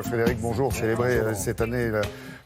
Frédéric, bonjour. Célébrer cette année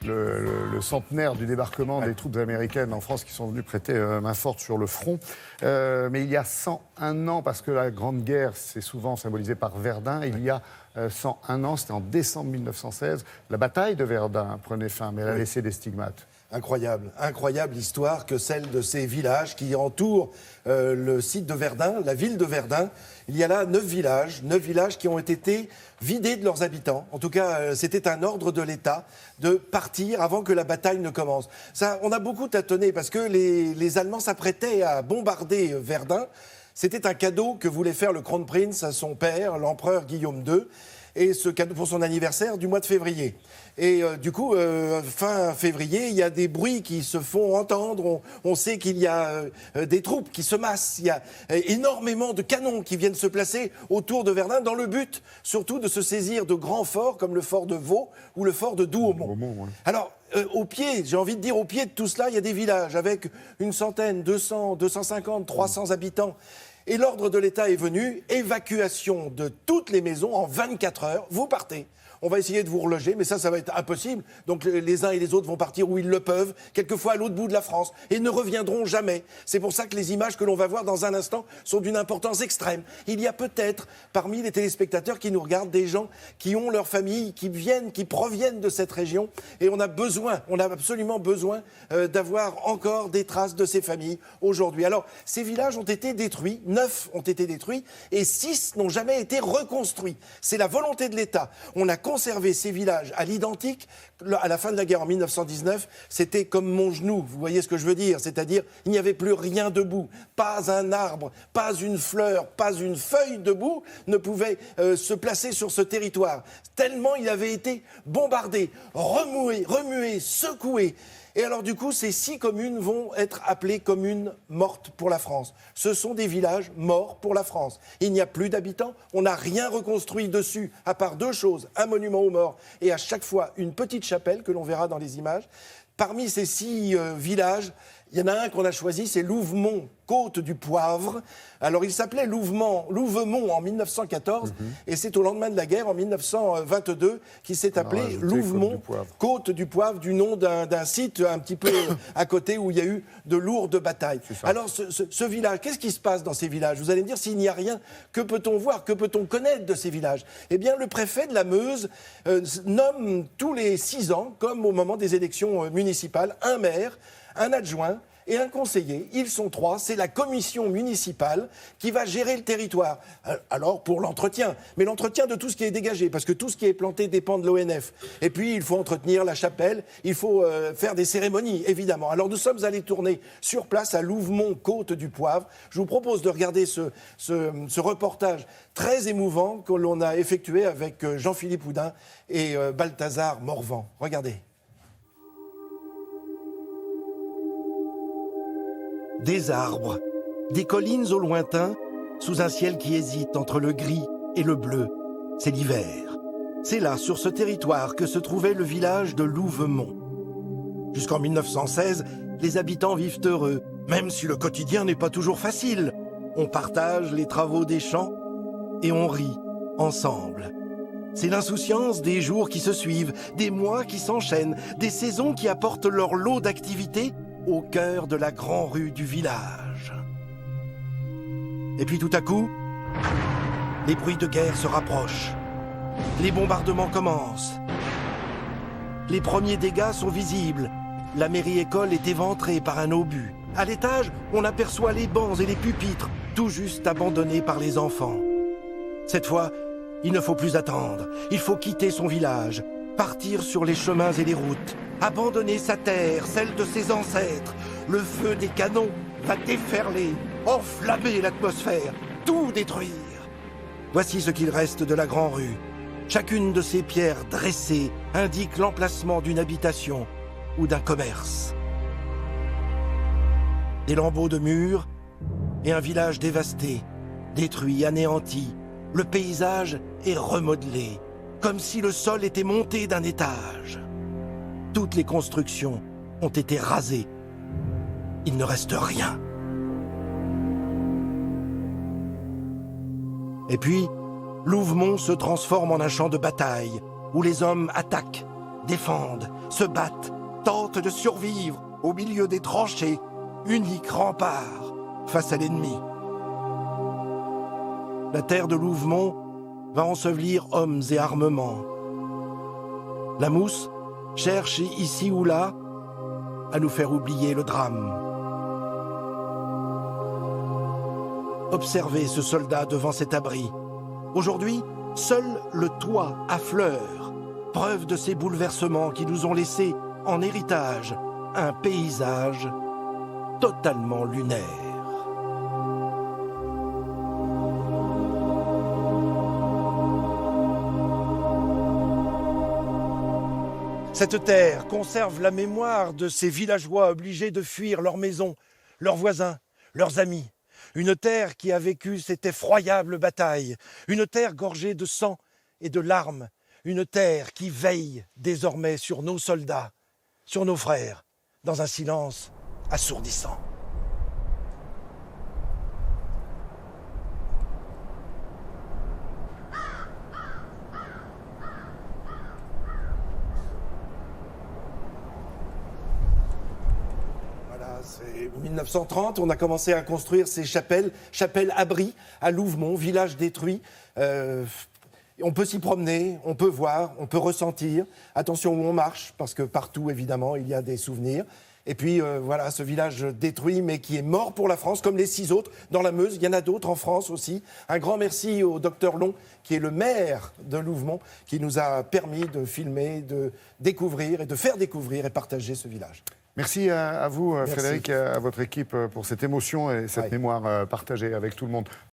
le centenaire du débarquement des troupes américaines en France qui sont venues prêter main forte sur le front. Mais il y a 101 ans, parce que la Grande Guerre, c'est souvent symbolisé par Verdun, il y a 101 ans, c'était en décembre 1916, la bataille de Verdun prenait fin, mais elle a laissé des stigmates. Incroyable, incroyable histoire que celle de ces villages qui entourent le site de Verdun, la ville de Verdun. Il y a là 9 villages qui ont été vidés de leurs habitants. En tout cas, c'était un ordre de l'État de partir avant que la bataille ne commence. Ça, on a beaucoup tâtonné parce que les Allemands s'apprêtaient à bombarder Verdun. C'était un cadeau que voulait faire le Kronprinz à son père, l'empereur Guillaume II, et ce cadeau pour son anniversaire du mois de février. Et du coup, fin février, il y a des bruits qui se font entendre. On sait qu'il y a des troupes qui se massent. Il y a énormément de canons qui viennent se placer autour de Verdun dans le but, surtout, de se saisir de grands forts comme le fort de Vaux ou le fort de Douaumont. Ouais. Alors, au pied, j'ai envie de dire, au pied de tout cela, il y a des villages avec une centaine, 200, 250, 300 habitants. Et l'ordre de l'État est venu, évacuation de toutes les maisons en 24 heures, vous partez. On va essayer de vous reloger, mais ça va être impossible. Donc les uns et les autres vont partir où ils le peuvent, quelquefois à l'autre bout de la France, et ne reviendront jamais. C'est pour ça que les images que l'on va voir dans un instant sont d'une importance extrême. Il y a peut-être, parmi les téléspectateurs qui nous regardent, des gens qui ont leur famille, qui proviennent de cette région, et on a absolument besoin d'avoir encore des traces de ces familles aujourd'hui. Alors, ces villages ont été détruits, 9 ont été détruits, et 6 n'ont jamais été reconstruits. C'est la volonté de l'État. On a conserver ces villages à l'identique. À la fin de la guerre en 1919, c'était comme mon genou, vous voyez ce que je veux dire, c'est-à-dire il n'y avait plus rien debout, pas un arbre, pas une fleur, pas une feuille debout ne pouvait se placer sur ce territoire, tellement il avait été bombardé, remué, secoué. Et alors du coup, ces 6 communes vont être appelées communes mortes pour la France. Ce sont des villages morts pour la France. Il n'y a plus d'habitants, on n'a rien reconstruit dessus, à part 2 choses, un monument aux morts et à chaque fois une petite chapelle que l'on verra dans les images. Parmi ces 6 villages, il y en a un qu'on a choisi, c'est Louvemont, Côte du Poivre. Alors, il s'appelait Louvemont en 1914, et c'est au lendemain de la guerre, en 1922, qu'il s'est appelé Louvemont, Côte du Poivre, du nom d'un site un petit peu à côté où il y a eu de lourdes batailles. Alors, ce village, qu'est-ce qui se passe dans ces villages? Vous allez me dire, s'il n'y a rien, que peut-on voir, que peut-on connaître de ces villages? Eh bien, le préfet de la Meuse nomme tous les 6 ans, comme au moment des élections municipales, un maire, un adjoint et un conseiller. Ils sont 3, c'est la commission municipale qui va gérer le territoire. Alors, pour l'entretien, mais l'entretien de tout ce qui est dégagé, parce que tout ce qui est planté dépend de l'ONF. Et puis, il faut entretenir la chapelle, il faut faire des cérémonies, évidemment. Alors, nous sommes allés tourner sur place à Louvemont, Côte du Poivre. Je vous propose de regarder ce reportage très émouvant que l'on a effectué avec Jean-Philippe Houdin et Balthazar Morvan. Regardez. Des arbres, des collines au lointain, sous un ciel qui hésite entre le gris et le bleu. C'est l'hiver. C'est là, sur ce territoire, que se trouvait le village de Louvemont. Jusqu'en 1916, les habitants vivent heureux, même si le quotidien n'est pas toujours facile. On partage les travaux des champs et on rit ensemble. C'est l'insouciance des jours qui se suivent, des mois qui s'enchaînent, des saisons qui apportent leur lot d'activités au cœur de la grande rue du village. Et puis tout à coup, les bruits de guerre se rapprochent. Les bombardements commencent. Les premiers dégâts sont visibles. La mairie-école est éventrée par un obus. À l'étage, on aperçoit les bancs et les pupitres, tout juste abandonnés par les enfants. Cette fois, il ne faut plus attendre. Il faut quitter son village, partir sur les chemins et les routes, abandonner sa terre, celle de ses ancêtres. Le feu des canons va déferler, enflammer l'atmosphère, tout détruire. Voici ce qu'il reste de la grande rue. Chacune de ces pierres dressées indique l'emplacement d'une habitation ou d'un commerce. Des lambeaux de murs et un village dévasté, détruit, anéanti. Le paysage est remodelé, comme si le sol était monté d'un étage. Toutes les constructions ont été rasées. Il ne reste rien. Et puis, Louvemont se transforme en un champ de bataille. où les hommes attaquent, défendent, se battent, tentent de survivre au milieu des tranchées, unique rempart face à l'ennemi. La terre de Louvemont va ensevelir hommes et armements. La mousse cherche ici ou là à nous faire oublier le drame. Observez ce soldat devant cet abri. Aujourd'hui, seul le toit affleure, preuve de ces bouleversements qui nous ont laissé en héritage un paysage totalement lunaire. Cette terre conserve la mémoire de ces villageois obligés de fuir leurs maisons, leurs voisins, leurs amis. Une terre qui a vécu cette effroyable bataille, une terre gorgée de sang et de larmes, une terre qui veille désormais sur nos soldats, sur nos frères, dans un silence assourdissant. C'est 1930, on a commencé à construire ces chapelles-abris à Louvemont, village détruit. On peut s'y promener, on peut voir, on peut ressentir. Attention où on marche, parce que partout, évidemment, il y a des souvenirs. Et puis, voilà, ce village détruit, mais qui est mort pour la France, comme les 6 autres dans la Meuse. Il y en a d'autres en France aussi. Un grand merci au docteur Long, qui est le maire de Louvemont, qui nous a permis de filmer, de découvrir et de faire découvrir et partager ce village. Merci à vous, Merci. Frédéric, et à votre équipe pour cette émotion et cette mémoire partagée avec tout le monde.